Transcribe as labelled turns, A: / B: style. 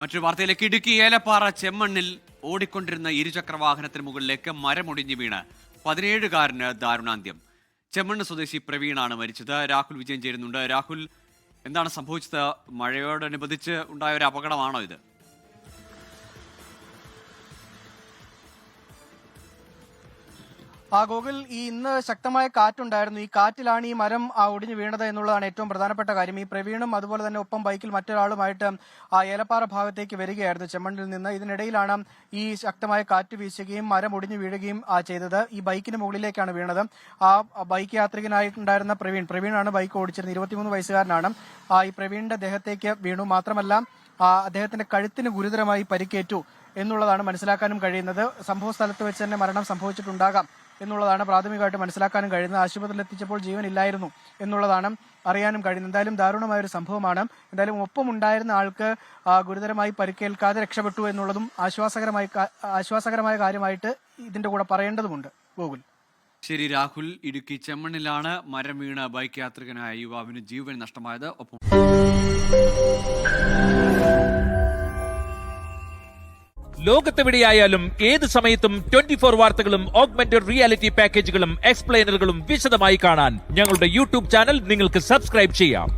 A: മറ്റൊരു വാർത്തയിലേക്ക് ഇടുക്കി ഏലപ്പാറ ചെമ്മണ്ണിൽ ഓടിക്കൊണ്ടിരുന്ന ഇരുചക്ര വാഹനത്തിന് മുകളിലേക്ക് മരമൊടിഞ്ഞു വീണ് 17-കാരന് ദാരുണാന്ത്യം. ചെമ്മണ്ണ് സ്വദേശി പ്രവീണാണ് മരിച്ചത്. രാഹുൽ വിജയൻ ചേരുന്നുണ്ട്. രാഹുൽ, എന്താണ് സംഭവിച്ചത്? മഴയോടനുബന്ധിച്ച് ഉണ്ടായ ഒരു അപകടമാണോ ഇത്?
B: ഗോകുൽ, ഇന്ന് ശക്തമായ കാറ്റുണ്ടായിരുന്നു. ഈ കാറ്റിലാണ് ഈ മരം ഒടിഞ്ഞു വീണത് എന്നുള്ളതാണ് ഏറ്റവും പ്രധാനപ്പെട്ട കാര്യം. ഈ പ്രവീണും അതുപോലെ തന്നെ ഒപ്പം ബൈക്കിൽ മറ്റൊരാളുമായിട്ട് ഏലപ്പാറ ഭാഗത്തേക്ക് വരികയായിരുന്നു ചെമ്മണ്ണിൽ നിന്ന്. ഇതിനിടയിലാണ് ഈ ശക്തമായ കാറ്റ് വീശുകയും മരം ഒടിഞ്ഞു വീഴുകയും ചെയ്തത്. ഈ ബൈക്കിന് മുകളിലേക്കാണ് വീണത്. ആ ബൈക്ക് യാത്രികനായിട്ടുണ്ടായിരുന്ന പ്രവീണാണ് ബൈക്ക് ഓടിച്ചിരുന്നത്. 23 വയസ്സുകാരനാണ്. ഈ പ്രവീണിന്റെ ദേഹത്തേക്ക് വീണു. മാത്രമല്ല അദ്ദേഹത്തിന്റെ കഴുത്തിന് ഗുരുതരമായി പരിക്കേറ്റു എന്നുള്ളതാണ് മനസ്സിലാക്കാനും കഴിയുന്നത്. സംഭവ സ്ഥലത്ത് വെച്ച് തന്നെ മരണം സംഭവിച്ചിട്ടുണ്ടാകാം എന്നുള്ളതാണ് പ്രാഥമികമായിട്ട് മനസ്സിലാക്കാനും കഴിയുന്നത്. ആശുപത്രിയിൽ എത്തിച്ചപ്പോൾ ജീവനില്ലായിരുന്നു എന്നുള്ളതാണ് അറിയാനും കഴിയുന്നത്. എന്തായാലും ദാരുണമായ ഒരു സംഭവമാണ്. എന്തായാലും ഒപ്പം ഉണ്ടായിരുന്ന ആൾക്ക് ഗുരുതരമായി പരിക്കേൽക്കാതെ രക്ഷപ്പെട്ടു എന്നുള്ളതും ആശ്വാസകരമായ കാര്യമായിട്ട് ഇതിന്റെ കൂടെ പറയേണ്ടതുണ്ട്. ഗോകുൽ.
A: ശരി രാഹുൽ, ഇടുക്കി ചെമ്മണ്ണിലാണ് മരം വീണ് ബൈക്ക് യാത്രികനായ യുവാവിന് ജീവൻ നഷ്ടമായത്. ഒപ്പം
C: ലോകത്തെവിടെയായാലും ഏത് സമയത്തും 24 വാർത്തകളും ഓഗ്മെന്റഡ് റിയാലിറ്റി പാക്കേജുകളും എക്സ്പ്ലെയിനറുകളും വിശദമായി കാണാൻ ഞങ്ങളുടെ യൂട്യൂബ് ചാനൽ നിങ്ങൾക്ക് സബ്സ്ക്രൈബ് ചെയ്യാം.